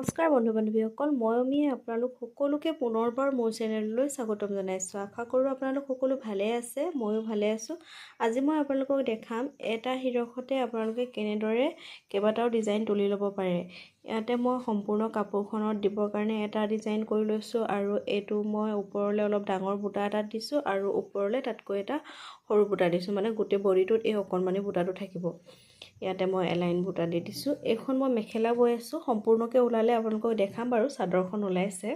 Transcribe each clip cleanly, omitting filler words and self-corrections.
নমস্কাৰ বন্ধু বান্ধৱীসকল, মই আপোনালোক সকলোকে পুনৰবাৰ মোৰ চেনেললৈ স্বাগতম জনাইছোঁ। আশা কৰোঁ আপোনালোক সকলো ভালে আছে, ময়ো ভালে আছোঁ। আজি মই আপোনালোকক দেখাম এটা হিৰখতে আপোনালোকে কেনেদৰে কেইবাটাও ডিজাইন তুলি ল'ব পাৰে। ইয়াতে মই সম্পূৰ্ণ কাপোৰখনত দিবৰ কাৰণে এটা ডিজাইন কৰি লৈছোঁ আৰু এইটো মই ওপৰলৈ অলপ ডাঙৰ বুটা এটা দিছোঁ আৰু ওপৰলৈ তাতকৈ এটা সৰু বুটা দিছোঁ, মানে গোটেই বডিটোত এই অকণমানি বুটাটো থাকিব। ইয়াতে মই এলাইন বুটা দি দিছোঁ। এইখন মই মেখেলা বৈ আছোঁ, সম্পূৰ্ণকৈ ওলালে আপোনালোকক দেখাম বাৰু। চাদৰখন ওলাইছে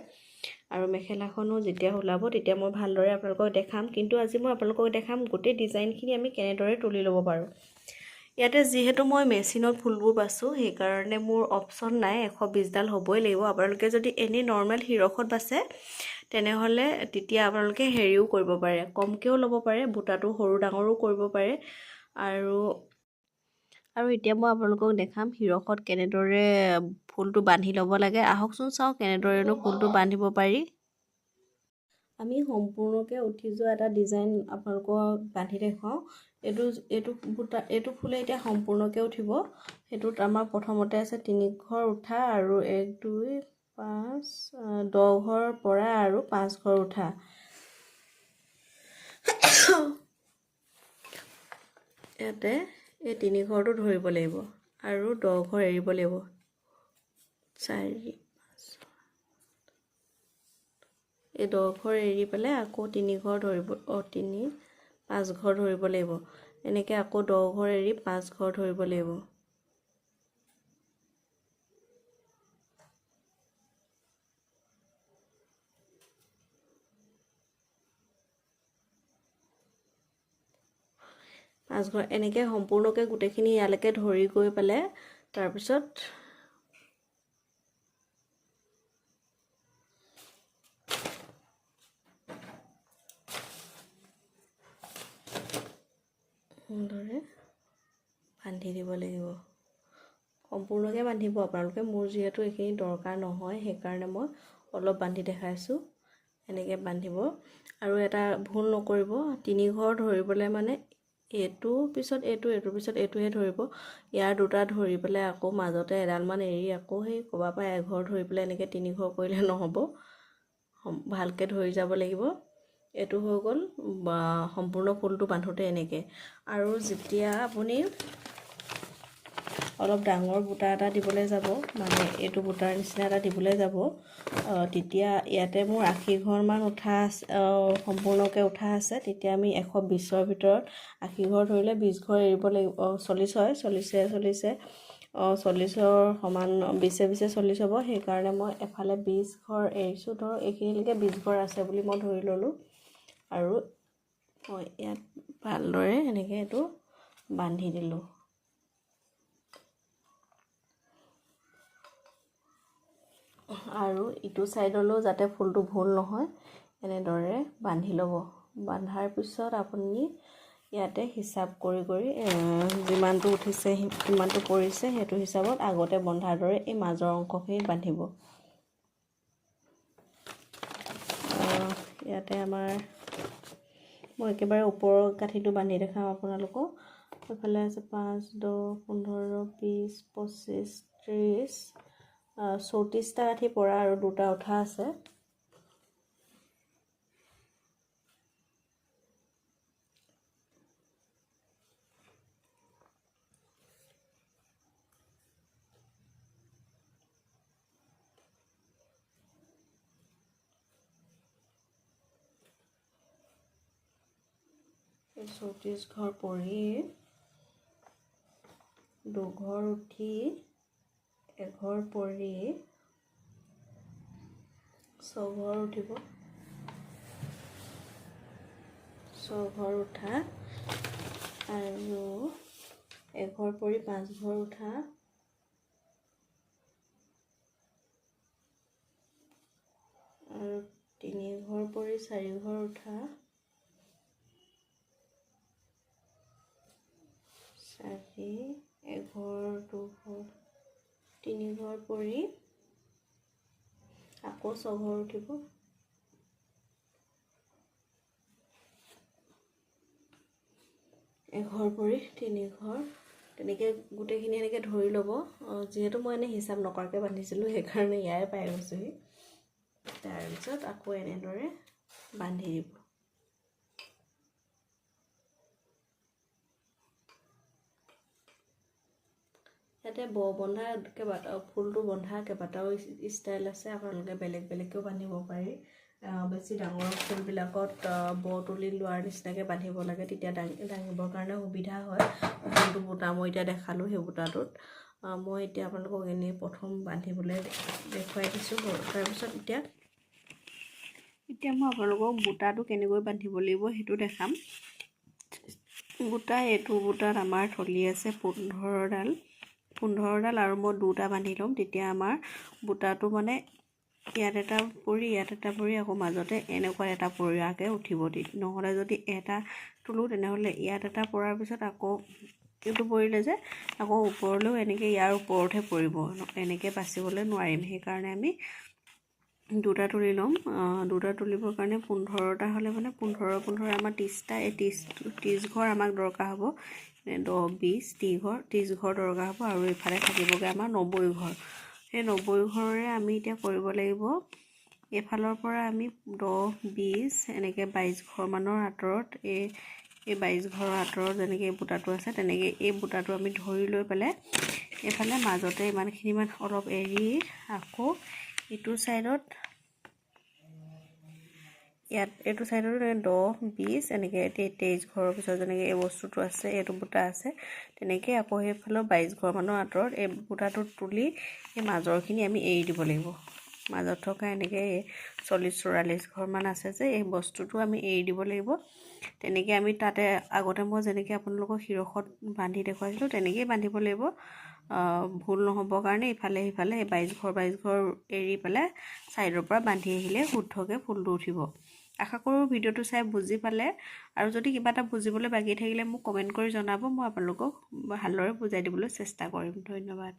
আৰু মেখেলাখনো যেতিয়া ওলাব তেতিয়া মই ভালদৰে আপোনালোকক দেখাম, কিন্তু আজি মই আপোনালোকক দেখাম গোটেই ডিজাইনখিনি আমি কেনেদৰে তুলি ল'ব পাৰোঁ। ইয়াতে যিহেতু মই মেচিনত ফুলবোৰ বাছোঁ, সেইকাৰণে মোৰ অপশ্যন নাই, 120ডাল হ'বই লাগিব। আপোনালোকে যদি এনেই নৰ্মেল হিৰখত বাছে তেনেহ'লে তেতিয়া আপোনালোকে হেৰিও কৰিব পাৰে, কমকৈও ল'ব পাৰে, বুটাটো সৰু ডাঙৰো কৰিব পাৰে। আৰু এতিয়া মই আপোনালোকক দেখাম হিৰখত কেনেদৰে ফুলটো বান্ধি ল'ব লাগে। আহকচোন চাওঁ কেনেদৰেনো ফুলটো বান্ধিব পাৰি। আমি সম্পূৰ্ণকৈ উঠি যোৱা এটা ডিজাইন আপোনালোকক বান্ধি দেখুৱাওঁ। এইটো ফুলে এতিয়া সম্পূৰ্ণকৈ উঠিব। সেইটোত আমাৰ প্ৰথমতে আছে 3 ঘৰ উঠা আৰু 1 2 5 10 ঘৰ পৰা আৰু 5 ঘৰ উঠা। ইয়াতে এই 3 ঘৰটো ধৰিব লাগিব আৰু 10 ঘৰ এৰিব লাগিব। 4 5 এই 10 ঘৰ এৰি পেলাই আকৌ 3 ঘৰ ধৰিব, 5 ঘৰ ধৰিব লাগিব। এনেকৈ আকৌ 10 ঘৰ এৰি 5 ঘৰ ধৰিব লাগিব। পাঁচ ঘৰ এনেকৈ সম্পূৰ্ণকৈ গোটেইখিনি ইয়ালৈকে ধৰি গৈ পেলাই তাৰপিছত সুন্দৰে বান্ধি দিব লাগিব। সম্পূৰ্ণকৈ বান্ধিব আপোনালোকে, মোৰ যিহেতু এইখিনি দৰকাৰ নহয় সেইকাৰণে মই অলপ বান্ধি দেখাইছোঁ। এনেকৈ বান্ধিব আৰু এটা ভুল নকৰিব, 3 ঘৰ ধৰিবলৈ মানে এইটোৰ পিছত এইটোৰ পিছত এইটোহে ধৰিব। ইয়াৰ দুটা ধৰি পেলাই আকৌ মাজতে এডালমান এৰি আকৌ সেই ক'ৰবাৰ পৰা এঘৰ ধৰি পেলাই এনেকৈ 3 ঘৰ কৰিলে নহ'ব, ভালকৈ ধৰি যাব লাগিব। এইটো হৈ গ'ল সম্পূৰ্ণ ফুলটো বান্ধোতে এনেকৈ। আৰু যেতিয়া আপুনি অলপ ডাঙৰ বুটা এটা দিবলৈ যাব, মানে এইটো বুটাৰ নিচিনা এটা দিবলৈ যাব, তেতিয়া ইয়াতে মোৰ 80 ঘৰমান উঠা আছে, সম্পূৰ্ণকৈ উঠা আছে। তেতিয়া আমি 120ৰ ভিতৰত 80 ঘৰ ধৰিলে 20 ঘৰ এৰিব লাগিব। 40 হয়, 40ৰ সমান 20 40 হ'ব। সেইকাৰণে মই এফালে 20 ঘৰ এৰিছোঁ। ধৰক এইখিনিলৈকে 20 ঘৰ আছে বুলি মই ধৰি ল'লোঁ আৰু মই ইয়াত ভালদৰে এনেকৈ এইটো বান্ধি দিলোঁ। আৰু ইটো ছাইডলৈও যাতে ফুলটো ভুল নহয় এনেদৰে বান্ধি ল'ব। বান্ধাৰ পিছত আপুনি ইয়াতে হিচাপ কৰি যিমানটো উঠিছে কিমানটো পৰিছে সেইটো হিচাপত আগতে বন্ধাৰ দৰে এই মাজৰ অংশখিনি বান্ধিব। ইয়াতে মই একেবাৰে ওপৰৰ কাঠিটো বান্ধি দেখাম আপোনালোকক। এইফালে আছে 5 10 15 20 25 30 34টা কাঠি পৰা আৰু 2টা উঠা আছে। এই 34 ঘৰ পৰি 2 ঘৰ উঠি এঘৰ পৰি 6 ঘৰ উঠিব। 6 ঘৰ উঠা আৰু এঘৰ পৰি 5 ঘৰ উঠা আৰু 3 ঘৰ পৰি 4 ঘৰ উঠা, 4 এঘৰ 2 ঘৰ 3 ঘৰ পৰি আকৌ 6 ঘৰ উঠিব। এঘৰ পৰি 3 ঘৰ তেনেকৈ গোটেইখিনি এনেকৈ ধৰি ল'ব। যিহেতু মই এনেই হিচাপ নকৰাকৈ বান্ধিছিলোঁ সেইকাৰণে ইয়াৰে পাই গৈছোঁহি। তাৰপিছত আকৌ এনেদৰে বান্ধি দিব। ইয়াতে বন্ধা কেইবাটাও ফুলটো বন্ধা কেইবাটাও ষ্টাইল আছে, আপোনালোকে বেলেগ বেলেগকৈও বান্ধিব পাৰি। বেছি ডাঙৰ ফুলবিলাকত তুলি লোৱাৰ নিচিনাকৈ বান্ধিব লাগে, তেতিয়া দাঙিবৰ কাৰণে সুবিধা হয়। যোনটো বুটা মই এতিয়া দেখালোঁ সেই বুটাটোত মই এতিয়া আপোনালোকক এনেই প্ৰথম বান্ধিবলৈ দেখুৱাই দিছোঁ। তাৰপিছত এতিয়া মই আপোনালোকক বুটাটো কেনেকৈ বান্ধিব লাগিব সেইটো দেখাম। এইটো বুটাত আমাৰ থলি আছে 15ডাল আৰু মই 2টা বান্ধি ল'ম। তেতিয়া আমাৰ বুটাটো মানে ইয়াত এটা পৰি আকৌ মাজতে এনেকুৱা এটা পৰিয়াকৈ উঠিব। নহ'লে যদি এটা তোলোঁ তেনেহ'লে ইয়াত এটা পৰাৰ পিছত আকৌ এইটো পৰিলে যে আকৌ ওপৰলৈও এনেকৈ ইয়াৰ ওপৰতহে পৰিব, এনেকৈ বাচিবলৈ নোৱাৰিম। সেইকাৰণে আমি 2টা তুলি ল'ম। 2টা তুলিবৰ কাৰণে 15টা হ'লে মানে 15 আমাৰ 30টা, এই 30 ঘৰ আমাক দৰকাৰ হ'ব। 10, 20, 30 ঘৰ দৰকাৰ হ'ব আৰু এইফালে থাকিবগৈ আমাৰ 90 ঘৰ। সেই 90 ঘৰৰে আমি এতিয়া কৰিব লাগিব। এইফালৰ পৰা আমি 10, 20 এনেকৈ 22 ঘৰমানৰ আঁতৰত এই 22 ঘৰৰ আঁতৰত যেনেকৈ এই বুটাটো আছে তেনেকৈ এই বুটাটো আমি ধৰি লৈ পেলাই এইফালে মাজতে ইমানখিনিমান অলপ এৰি আকৌ এইটো ছাইডত এইটো ছাইডত 10, 20 এনেকৈ 23 ঘৰৰ পিছত যেনেকৈ এই বস্তুটো আছে, এইটো বুটা আছে, তেনেকৈ আকৌ সেইফালেও 22 ঘৰমানৰ আঁতৰত এই বুটাটো তুলি এই মাজৰখিনি আমি এৰি দিব লাগিব। মাজত থকা এনেকৈ 40-44 ঘৰমান আছে যে এই বস্তুটো আমি এৰি দিব লাগিব। তেনেকৈ আমি তাতে আগতে মই যেনেকৈ আপোনালোকক শিৰখত বান্ধি দেখুৱাইছিলোঁ তেনেকৈয়ে বান্ধিব লাগিব। ভুল নহ'বৰ কাৰণে ইফালে সিফালে এই 22 ঘৰ এৰি পেলাই ছাইডৰ পৰা বান্ধি আহিলে শুদ্ধকৈ ফুলটো উঠিব। আশা কৰোঁ ভিডিঅ'টো চাই বুজি পালে, আৰু যদি কিবা এটা বুজিবলৈ বাকী থাকিলে মোক কমেণ্ট কৰি জনাব, মই আপোনালোকক ভালদৰে বুজাই দিবলৈ চেষ্টা কৰিম। ধন্যবাদ।